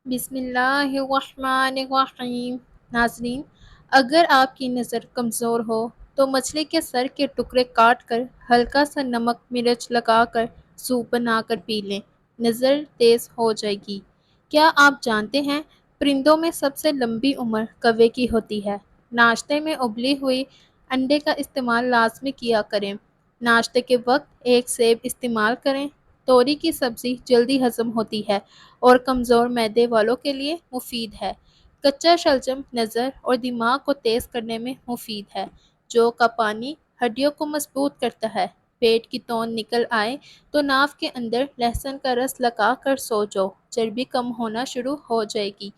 بسم اللہ الرحمن الرحیم۔ ناظرین، اگر آپ کی نظر کمزور ہو تو مچھلی کے سر کے ٹکڑے کاٹ کر ہلکا سا نمک مرچ لگا کر سوپ بنا کر پی لیں، نظر تیز ہو جائے گی۔ کیا آپ جانتے ہیں پرندوں میں سب سے لمبی عمر کوے کی ہوتی ہے؟ ناشتے میں ابلی ہوئی انڈے کا استعمال لازمی کیا کریں۔ ناشتے کے وقت ایک سیب استعمال کریں۔ توری کی سبزی جلدی ہضم ہوتی ہے اور کمزور معدے والوں کے لیے مفید ہے۔ کچا شلجم نظر اور دماغ کو تیز کرنے میں مفید ہے۔ جو کا پانی ہڈیوں کو مضبوط کرتا ہے۔ پیٹ کی توند نکل آئے تو ناف کے اندر لہسن کا رس لگا کر سو جاؤ، چربی کم ہونا شروع ہو جائے گی۔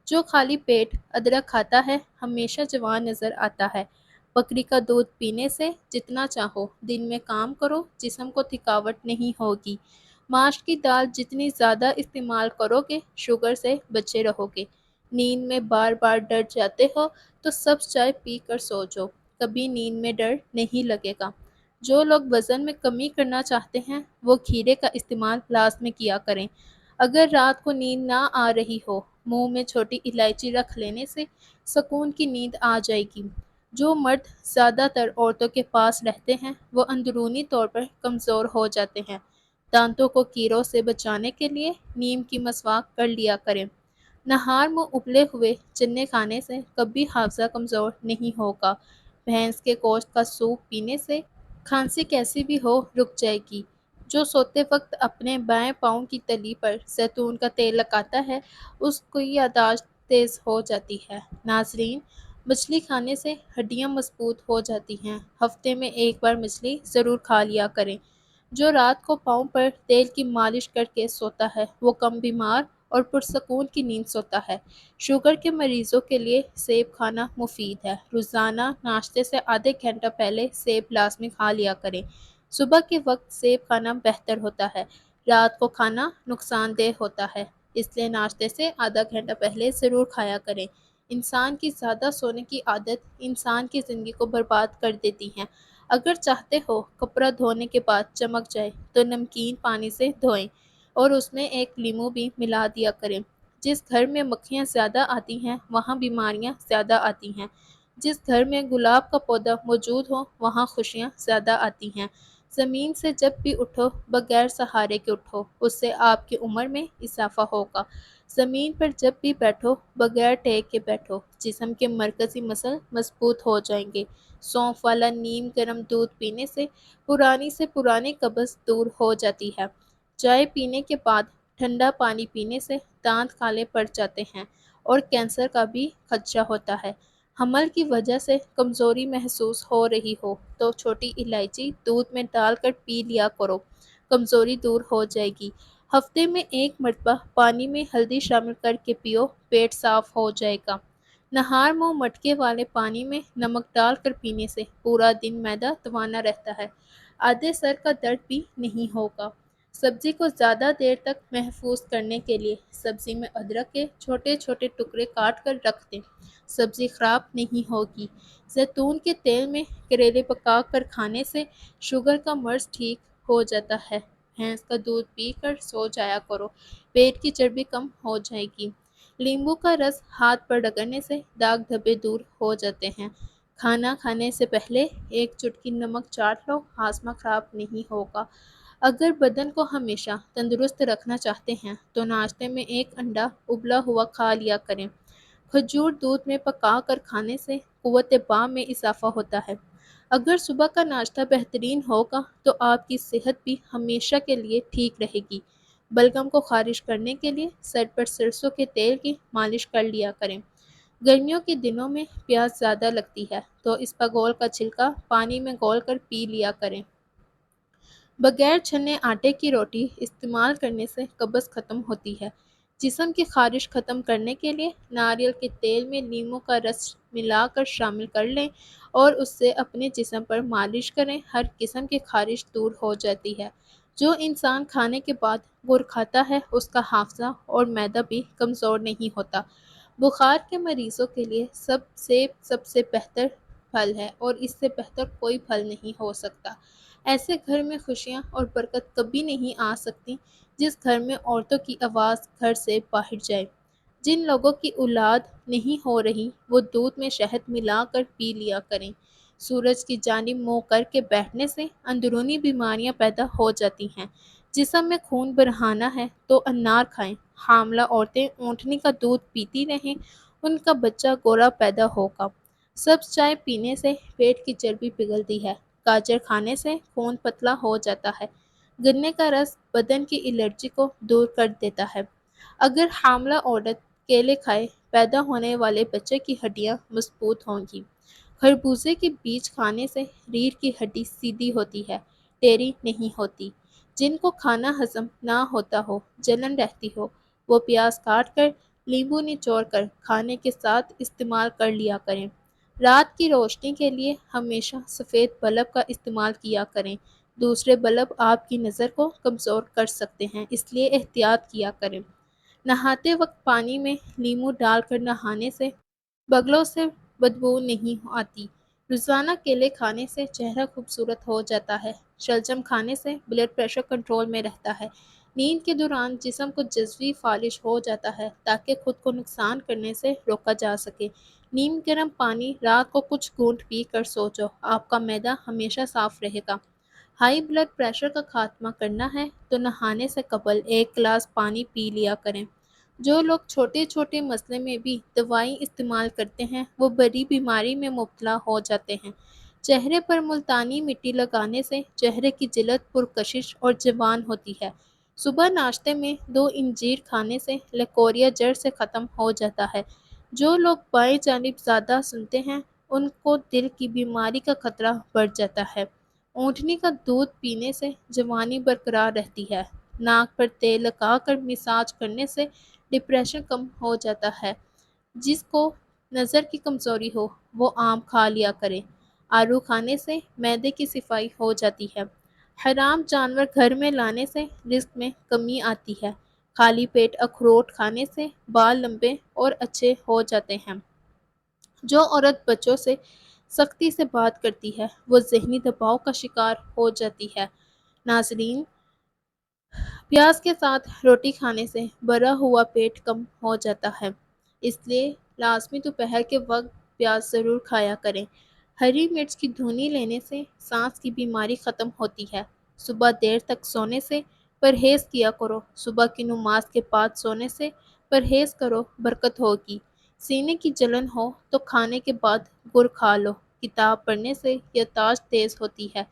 جو خالی پیٹ ادرک کھاتا ہے ہمیشہ جوان نظر آتا ہے۔ بکری کا دودھ پینے سے جتنا چاہو دن میں کام کرو، جسم کو تھکاوٹ نہیں ہوگی۔ ماش کی دال جتنی زیادہ استعمال کرو گے شوگر سے بچے رہو گے۔ نیند میں بار بار ڈر جاتے ہو تو سبز چائے پی کر سو جاؤ، کبھی نیند میں ڈر نہیں لگے گا۔ جو لوگ وزن میں کمی کرنا چاہتے ہیں وہ کھیرے کا استعمال لازمی کیا کریں۔ اگر رات کو نیند نہ آ رہی ہو، منہ میں چھوٹی الائچی رکھ لینے سے سکون کی نیند آ جائے گی۔ جو مرد زیادہ تر عورتوں کے پاس رہتے ہیں وہ اندرونی طور پر کمزور ہو جاتے ہیں۔ دانتوں کو کیڑوں سے بچانے کے لیے نیم کی مسواک کر لیا کریں۔ نہار منہ ابلے ہوئے چنے کھانے سے کبھی حافظہ کمزور نہیں ہوگا۔ بھینس کے گوشت کا سوپ پینے سے کھانسی کیسی بھی ہو رک جائے گی۔ جو سوتے وقت اپنے بائیں پاؤں کی تلی پر زیتون کا تیل لگاتا ہے اس کی یادداشت تیز ہو جاتی ہے۔ ناظرین، مچھلی کھانے سے ہڈیاں مضبوط ہو جاتی ہیں۔ ہفتے میں ایک بار مچھلی ضرور کھا لیا کریں۔ جو رات کو پاؤں پر تیل کی مالش کر کے سوتا ہے وہ کم بیمار اور پرسکون کی نیند سوتا ہے۔ شوگر کے مریضوں کے لیے سیب کھانا مفید ہے۔ روزانہ ناشتے سے آدھے گھنٹہ پہلے سیب لازمی کھا لیا کریں۔ صبح کے وقت سیب کھانا بہتر ہوتا ہے، رات کو کھانا نقصان دہ ہوتا ہے، اس لیے ناشتے سے آدھا گھنٹہ پہلے ضرور کھایا کریں۔ انسان کی زیادہ سونے کی عادت انسان کی زندگی کو برباد کر دیتی ہے۔ اگر چاہتے ہو کپڑا دھونے کے بعد چمک جائے تو نمکین پانی سے دھوئیں اور اس میں ایک لیموں بھی ملا دیا کریں۔ جس گھر میں مکھیاں زیادہ آتی ہیں وہاں بیماریاں زیادہ آتی ہیں۔ جس گھر میں گلاب کا پودا موجود ہو وہاں خوشیاں زیادہ آتی ہیں۔ زمین سے جب بھی اٹھو بغیر سہارے کے اٹھو، اس سے آپ کی عمر میں اضافہ ہوگا۔ زمین پر جب بھی بیٹھو بغیر ٹیک کے بیٹھو، جسم کے مرکزی مسل مضبوط ہو جائیں گے۔ سونف والا نیم گرم دودھ پینے سے پرانی سے پرانی قبض دور ہو جاتی ہے۔ چائے پینے کے بعد ٹھنڈا پانی پینے سے دانت کالے پڑ جاتے ہیں اور کینسر کا بھی خدشہ ہوتا ہے۔ حمل کی وجہ سے کمزوری محسوس ہو رہی ہو تو چھوٹی الائچی دودھ میں ڈال کر پی لیا کرو، کمزوری دور ہو جائے گی۔ ہفتے میں ایک مرتبہ پانی میں ہلدی شامل کر کے پیو، پیٹ صاف ہو جائے گا۔ نہار منہ مٹکے والے پانی میں نمک ڈال کر پینے سے پورا دن معدہ توانا رہتا ہے، آدھے سر کا درد بھی نہیں ہوگا۔ سبزی کو زیادہ دیر تک محفوظ کرنے کے لیے سبزی میں ادرک کے چھوٹے چھوٹے ٹکڑے کاٹ کر رکھ دیں، سبزی خراب نہیں ہوگی۔ زیتون کے تیل میں کریلے پکا کر کھانے سے شوگر کا مرض ٹھیک ہو جاتا ہے۔ بھینس کا دودھ پی کر سو جایا کرو، پیٹ کی چربی کم ہو جائے گی۔ لیموں کا رس ہاتھ پر رگڑنے سے داغ دھبے دور ہو جاتے ہیں۔ کھانا کھانے سے پہلے ایک چٹکی نمک چاٹ لو، ہاضمہ خراب نہیں ہوگا۔ اگر بدن کو ہمیشہ تندرست رکھنا چاہتے ہیں تو ناشتے میں ایک انڈا ابلا ہوا کھا لیا کریں۔ کھجور دودھ میں پکا کر کھانے سے قوت بام میں اضافہ ہوتا ہے۔ اگر صبح کا ناشتہ بہترین ہوگا تو آپ کی صحت بھی ہمیشہ کے لیے ٹھیک رہے گی۔ بلغم کو خارج کرنے کے لیے سر پر سرسوں کے تیل کی مالش کر لیا کریں۔ گرمیوں کے دنوں میں پیاس زیادہ لگتی ہے تو اسپاغول کا چھلکا پانی میں گھول کر پی لیا کریں۔ بغیر چھنے آٹے کی روٹی استعمال کرنے سے قبض ختم ہوتی ہے۔ جسم کی خارش ختم کرنے کے لیے ناریل کے تیل میں لیموں کا رس ملا کر شامل کر لیں اور اس سے اپنے جسم پر مالش کریں، ہر قسم کی خارش دور ہو جاتی ہے۔ جو انسان کھانے کے بعد گڑ کھاتا ہے اس کا حافظہ اور معدہ بھی کمزور نہیں ہوتا۔ بخار کے مریضوں کے لیے سب سے بہتر پھل ہے اور اس سے بہتر کوئی پھل نہیں ہو سکتا۔ ایسے گھر میں خوشیاں اور برکت کبھی نہیں آ سکتی جس گھر میں عورتوں کی آواز گھر سے باہر جائے۔ جن لوگوں کی اولاد نہیں ہو رہی وہ دودھ میں شہد ملا کر پی لیا کریں۔ سورج کی جانب منہ کر کے بیٹھنے سے اندرونی بیماریاں پیدا ہو جاتی ہیں۔ جسم میں خون بڑھانا ہے تو انار کھائیں۔ حاملہ عورتیں اونٹنی کا دودھ پیتی رہیں، ان کا بچہ گورا پیدا ہوگا۔ سبز چائے پینے سے پیٹ کی چربی پگھلتی ہے۔ گاجر کھانے سے خون پتلا ہو جاتا ہے۔ گنے کا رس بدن کی الرجی کو دور کر دیتا ہے۔ اگر حاملہ عورت کیلے کھائے، پیدا ہونے والے بچے کی ہڈیاں مضبوط ہوں گی۔ خربوزے کے بیج کھانے سے ریڑھ کی ہڈی سیدھی ہوتی ہے، ٹیڑھی نہیں ہوتی۔ جن کو کھانا ہضم نہ ہوتا ہو، جلن رہتی ہو، وہ پیاز کاٹ کر لیمبو نچوڑ کر کھانے کے ساتھ استعمال کر لیا کریں۔ رات کی روشنی کے لیے ہمیشہ سفید بلب کا استعمال کیا کریں۔ دوسرے بلب آپ کی نظر کو کمزور کر سکتے ہیں، اس لیے احتیاط کیا کریں۔ نہاتے وقت پانی میں لیموں ڈال کر نہانے سے بگلوں سے بدبو نہیں آتی۔ روزانہ کیلے کھانے سے چہرہ خوبصورت ہو جاتا ہے۔ شلجم کھانے سے بلڈ پریشر کنٹرول میں رہتا ہے۔ نیند کے دوران جسم کو جزوی فالش ہو جاتا ہے تاکہ خود کو نقصان کرنے سے روکا جا سکے۔ نیم گرم پانی رات کو کچھ گھونٹ پی کر سو جاؤ، آپ کا معدہ ہمیشہ صاف رہے گا۔ ہائی بلڈ پریشر کا خاتمہ کرنا ہے تو نہانے سے قبل 1 گلاس پانی پی لیا کریں۔ جو لوگ چھوٹے چھوٹے مسئلے میں بھی دوائی استعمال کرتے ہیں وہ بڑی بیماری میں مبتلا ہو جاتے ہیں۔ چہرے پر ملتانی مٹی لگانے سے چہرے کی جلد پرکشش اور جوان ہوتی ہے۔ صبح ناشتے میں 2 انجیر کھانے سے لیکوریا جڑ سے ختم ہو جاتا ہے۔ جو لوگ بائیں جانب زیادہ سنتے ہیں ان کو دل کی بیماری کا خطرہ بڑھ جاتا ہے۔ اونٹنی کا دودھ پینے سے جوانی برقرار رہتی ہے۔ ناک پر تیل لگا کر مساج کرنے سے ڈپریشن کم ہو جاتا ہے۔ جس کو نظر کی کمزوری ہو وہ آم کھا لیا کرے۔ آلو کھانے سے معدے کی صفائی ہو جاتی ہے۔ حرام جانور گھر میں لانے سے رزق میں کمی آتی ہے۔ خالی پیٹ اخروٹ کھانے سے بال لمبے اور اچھے ہو جاتے ہیں۔ جو عورت بچوں سے سختی سے بات کرتی ہے وہ ذہنی دباؤ کا شکار ہو جاتی ہے۔ ناظرین، پیاز کے ساتھ روٹی کھانے سے بھرا ہوا پیٹ کم ہو جاتا ہے، اس لیے لازمی دوپہر کے وقت پیاز ضرور کھایا کریں۔ ہری مرچ کی دھنی لینے سے سانس کی بیماری ختم ہوتی ہے۔ صبح دیر تک سونے سے پرہیز کیا کرو۔ صبح کی نماز کے بعد سونے سے پرہیز کرو، برکت ہوگی۔ سینے کی جلن ہو تو کھانے کے بعد گڑ کھا لو، کتاب پڑھنے سے یادداشت تیز ہوتی ہے۔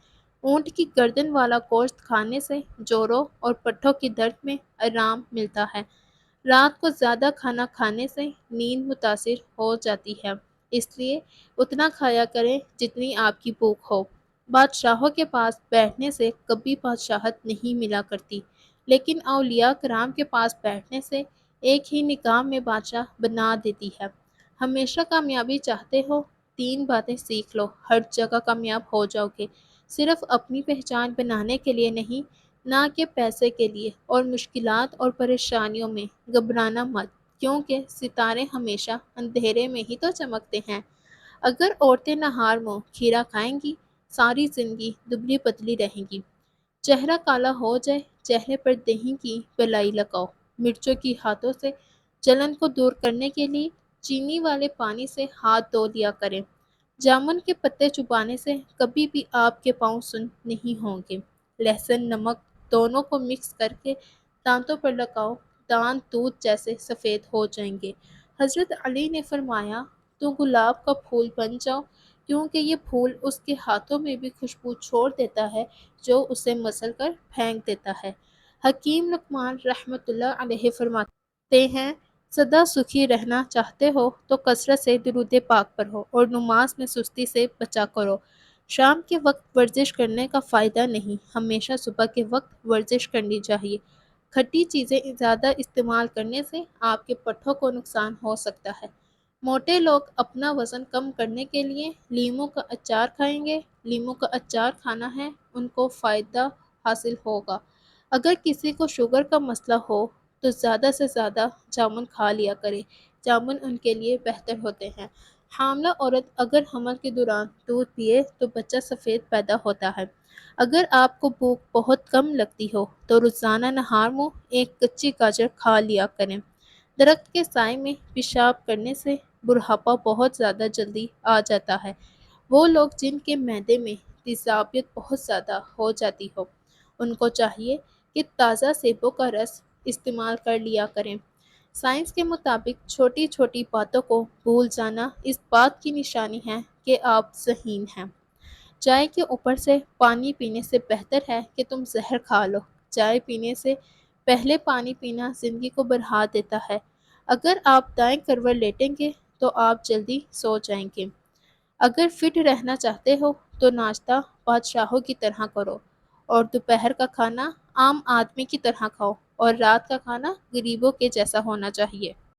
اونٹ کی گردن والا گوشت کھانے سے جوڑوں اور پٹھوں کی درد میں آرام ملتا ہے۔ رات کو زیادہ کھانا کھانے سے نیند متاثر ہو جاتی ہے، اس لیے اتنا کھایا کریں جتنی آپ کی بھوک ہو۔ بادشاہوں کے پاس بیٹھنے سے کبھی بادشاہت نہیں ملا کرتی، لیکن اولیاء کرام کے پاس بیٹھنے سے ایک ہی نگاہ میں بادشاہ بنا دیتی ہے۔ ہمیشہ کامیابی چاہتے ہو، 3 باتیں سیکھ لو، ہر جگہ کامیاب ہو جاؤ گے۔ صرف اپنی پہچان بنانے کے لیے نہیں، نہ کہ پیسے کے لیے۔ اور مشکلات اور پریشانیوں میں گھبرانا مت، کیونکہ ستارے ہمیشہ اندھیرے میں ہی تو چمکتے ہیں۔ اگر عورتیں نہار منہ کھیرا کھائیں گی، ساری زندگی دبلی پتلی رہیں گی۔ چہرہ کالا ہو جائے، چہرے پر دہی کی پلائی لگاؤ۔ مرچوں کی ہاتھوں سے جلن کو دور کرنے کے لیے چینی والے پانی سے ہاتھ دھو لیا کریں۔ جامن کے پتے چبانے سے کبھی بھی آپ کے پاؤں سن نہیں ہوں گے۔ لہسن نمک دونوں کو مکس کر کے دانتوں پر لگاؤ، دانت دودھ جیسے سفید ہو جائیں گے۔ حضرت علی نے فرمایا، تو گلاب کا پھول بن جاؤ، کیونکہ یہ پھول اس کے ہاتھوں میں بھی خوشبو چھوڑ دیتا ہے جو اسے مسل کر پھینک دیتا ہے۔ حکیم لقمان رحمۃ اللہ علیہ فرماتے ہیں، سدا سکھی رہنا چاہتے ہو تو کثرت سے درود پاک پڑھو اور نماز میں سستی سے بچا کرو۔ شام کے وقت ورزش کرنے کا فائدہ نہیں، ہمیشہ صبح کے وقت ورزش کرنی چاہیے۔ کھٹی چیزیں زیادہ استعمال کرنے سے آپ کے پٹھوں کو نقصان ہو سکتا ہے۔ موٹے لوگ اپنا وزن کم کرنے کے لیے لیموں کا اچار کھائیں گے۔ لیموں کا اچار کھانا ہے، ان کو فائدہ حاصل ہوگا۔ اگر کسی کو شوگر کا مسئلہ ہو تو زیادہ سے زیادہ جامن کھا لیا کرے، جامن ان کے لیے بہتر ہوتے ہیں۔ حاملہ عورت اگر حمل کے دوران دودھ پیے تو بچہ سفید پیدا ہوتا ہے۔ اگر آپ کو بھوک بہت کم لگتی ہو تو روزانہ نہار منہ 1 کچی گاجر کھا لیا کریں۔ درخت کے سائے میں پیشاب کرنے سے بڑھاپا بہت زیادہ جلدی آ جاتا ہے۔ وہ لوگ جن کے معدے میں تیزابیت بہت زیادہ ہو جاتی ہو، ان کو چاہیے کہ تازہ سیبوں کا رس استعمال کر لیا کریں۔ سائنس کے مطابق چھوٹی چھوٹی باتوں کو بھول جانا اس بات کی نشانی ہے کہ آپ ذہین ہیں۔ چائے کے اوپر سے پانی پینے سے بہتر ہے کہ تم زہر کھا لو۔ چائے پینے سے پہلے پانی پینا زندگی کو بڑھا دیتا ہے۔ اگر آپ دائیں کروٹ لیٹیں گے تو آپ جلدی سو جائیں گے۔ اگر فٹ رہنا چاہتے ہو تو ناشتہ بادشاہوں کی طرح کرو، اور دوپہر کا کھانا عام آدمی کی طرح کھاؤ، اور رات کا کھانا غریبوں کے جیسا ہونا چاہیے۔